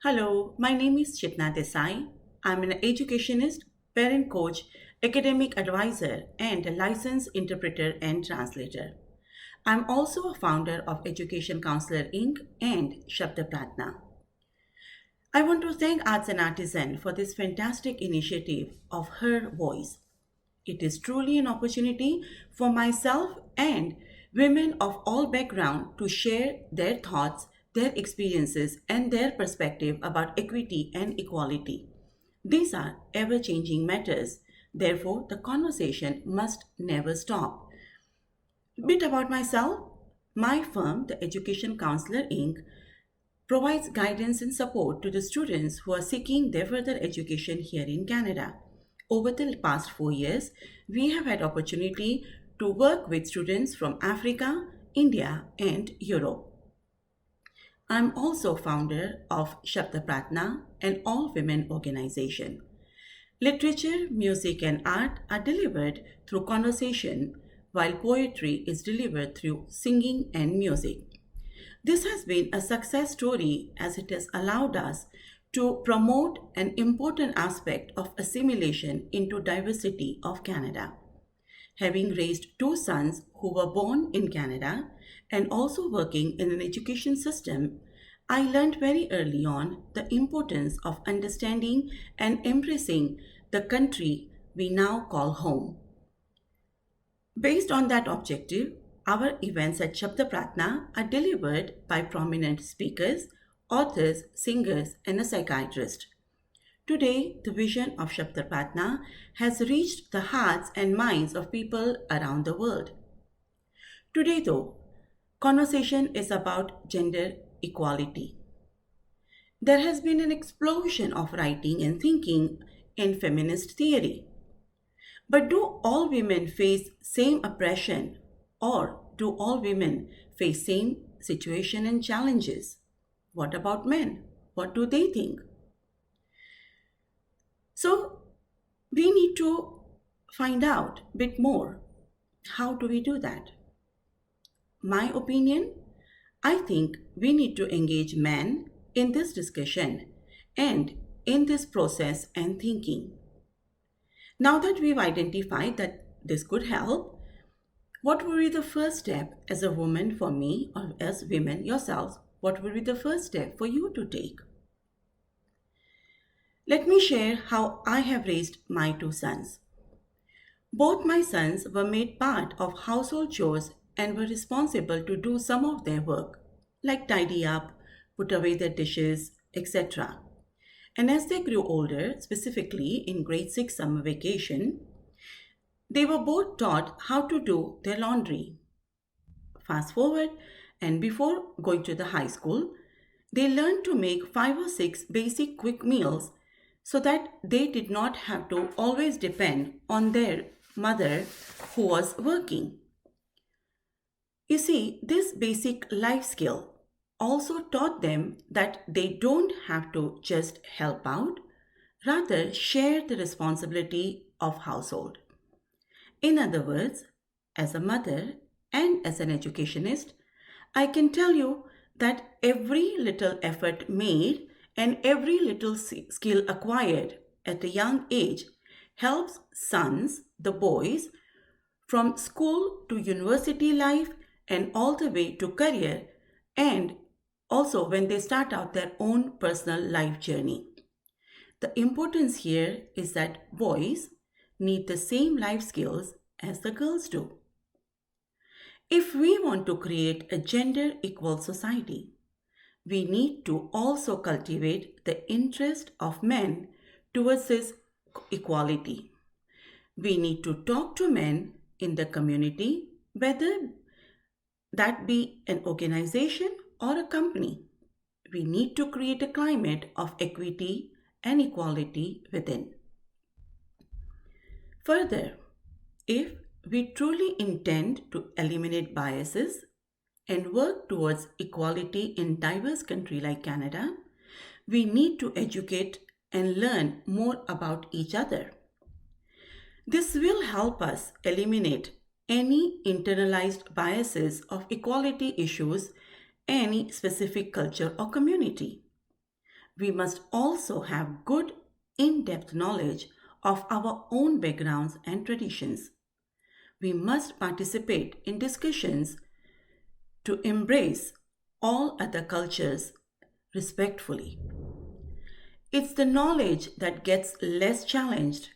Hello, my name is Chetna Desai. I'm an educationist, parent coach, academic advisor, and a licensed interpreter and translator. I'm also a founder of Education Counselor Inc. and Shabda Pratna. I want to thank Arts and Artisan for this fantastic initiative of Her Voice. It is truly an opportunity for myself and women of all backgrounds to share their thoughts, their experiences, and their perspective about equity and equality. These are ever changing matters. Therefore, the conversation must never stop. Bit about myself. My firm, the Education Counselor Inc., provides guidance and support to the students who are seeking their further education here in Canada. Over the past 4 years, we have had opportunity to work with students from Africa, India, and Europe. I'm also founder of Shabda Pratna, an all-women organization. Literature, music, and art are delivered through conversation, while poetry is delivered through singing and music. This has been a success story as it has allowed us to promote an important aspect of assimilation into diversity of Canada. Having raised two sons who were born in Canada and also working in an education system, I learned very early on the importance of understanding and embracing the country we now call home. Based on that objective, our events at Shabda Pratna are delivered by prominent speakers, authors, singers, and a psychiatrist. Today, the vision of Shabda Pratna has reached the hearts and minds of people around the world. Today, though, conversation is about gender equality. There has been an explosion of writing and thinking in feminist theory. But do all women face same oppression or do all women face same situation and challenges? What about men? What do they think? So we need to find out a bit more. How do we do that? My opinion, I think we need to engage men in this discussion and in this process and thinking. Now that we've identified that this could help, what would be the first step as a woman for me or as women yourselves? What would be the first step for you to take? Let me share how I have raised my two sons. Both my sons were made part of household chores and were responsible to do some of their work, like tidy up, put away their dishes, etc. And as they grew older, specifically in grade 6 summer vacation, they were both taught how to do their laundry. Fast forward, and before going to the high school, they learned to make 5 or 6 basic quick meals so that they did not have to always depend on their mother who was working. You see, this basic life skill also taught them that they don't have to just help out, rather share the responsibility of household. In other words, as a mother and as an educationist, I can tell you that every little effort made and every little skill acquired at a young age helps sons, the boys, from school to university life and all the way to career and also when they start out their own personal life journey. The importance here is that boys need the same life skills as the girls do. If we want to create a gender equal society, we need to also cultivate the interest of men towards this equality. We need to talk to men in the community, whether that be an organization or a company. We need to create a climate of equity and equality within. Further, if we truly intend to eliminate biases and work towards equality in diverse country like Canada, we need to educate and learn more about each other. This will help us eliminate any internalized biases of equality issues, any specific culture or community. we must also have good, in depth knowledge of our own backgrounds and traditions. We must participate in discussions to embrace all other cultures respectfully. It's the knowledge that gets less challenged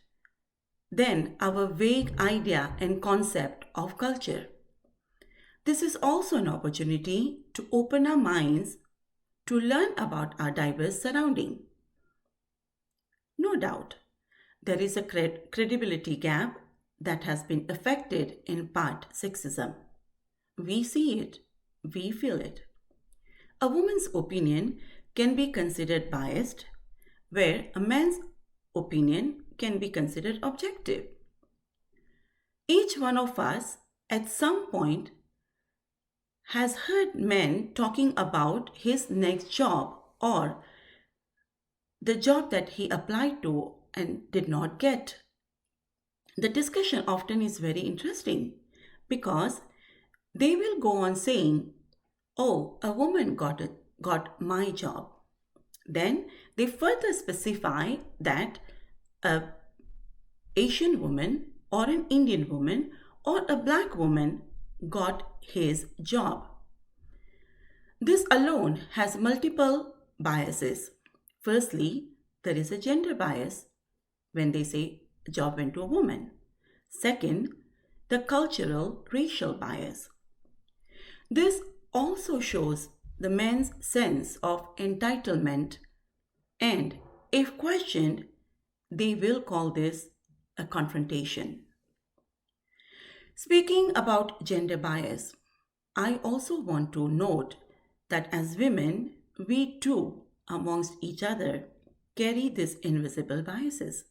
than our vague idea and concept of culture. This is also an opportunity to open our minds to learn about our diverse surrounding. No doubt, there is a credibility gap that has been affected in part sexism. We see it, we feel it. A woman's opinion can be considered biased, where a man's opinion can be considered objective. Each one of us, at some point, has heard men talking about his next job or the job that he applied to and did not get. The discussion often is very interesting because they will go on saying, "Oh, a woman got my job." Then they further specify that a Asian woman or an Indian woman or a black woman got his job. This alone has multiple biases. Firstly, there is a gender bias when they say a job went to a woman. Second, the cultural racial bias. This also shows the men's sense of entitlement, and if questioned, they will call this a confrontation. Speaking about gender bias, I also want to note that as women, we too, amongst each other, carry these invisible biases.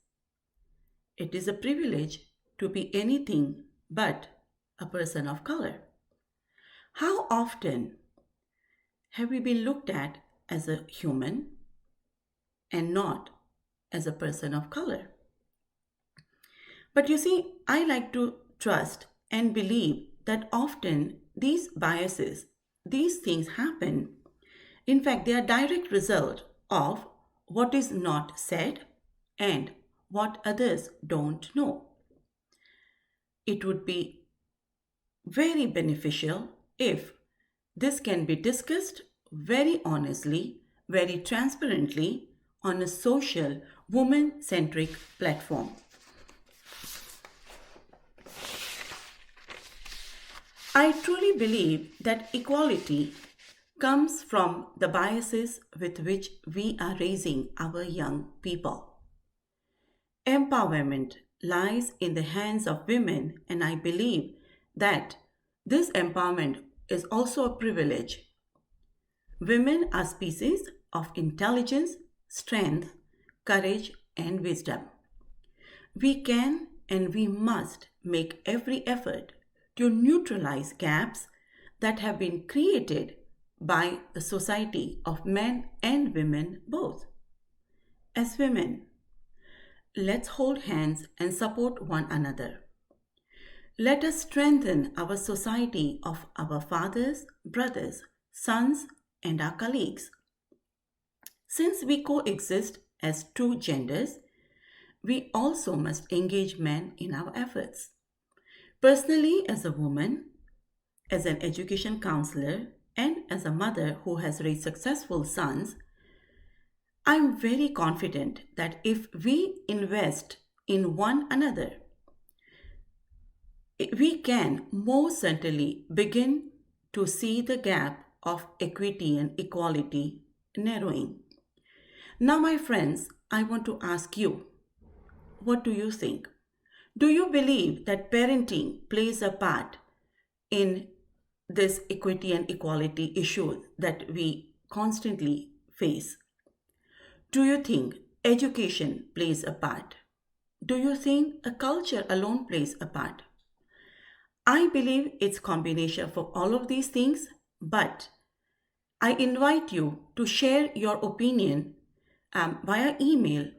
It is a privilege to be anything but a person of color. How often have we been looked at as a human and not as a person of color? But you see, I like to trust and believe that often these biases, these things happen. In fact, they are direct result of what is not said and what others don't know. It would be very beneficial if this can be discussed very honestly, very transparently on a social, woman centric platform. I truly believe that equality comes from the biases with which we are raising our young people. Empowerment lies in the hands of women, and I believe that this empowerment is also a privilege. Women are species of intelligence, strength, courage, and wisdom. We can and we must make every effort to neutralize gaps that have been created by the society of men and women both. As women, let's hold hands and support one another. Let us strengthen our society of our fathers, brothers, sons, and our colleagues. Since we coexist as two genders, we also must engage men in our efforts. Personally, as a woman, as an education counselor, and as a mother who has raised successful sons, I'm very confident that if we invest in one another, we can most certainly begin to see the gap of equity and equality narrowing. Now, my friends, I want to ask you, what do you think? Do you believe that parenting plays a part in this equity and equality issue that we constantly face? Do you think education plays a part? Do you think a culture alone plays a part? I believe it's combination of all of these things, but I invite you to share your opinion via email.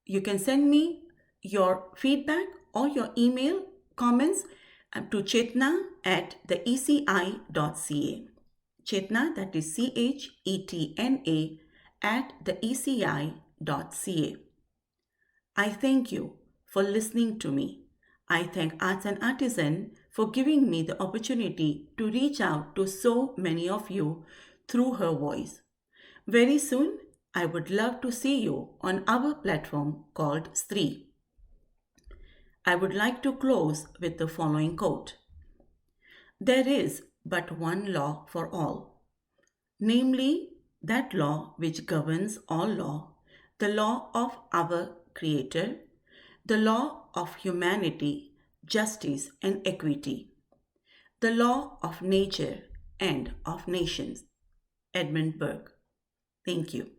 You can send me your feedback or your email comments to Chetna at theeci.ca. Chetna, that is Chetna at the eci.ca. I thank you for listening to me. I thank Arts and Artisan for giving me the opportunity to reach out to so many of you through her voice. Very soon, I would love to see you on our platform called Stree. I would like to close with the following quote. There is but one law for all, namely that law which governs all law, the law of our Creator, the law of humanity, justice, and equity, the law of nature and of nations. Edmund Burke. Thank you.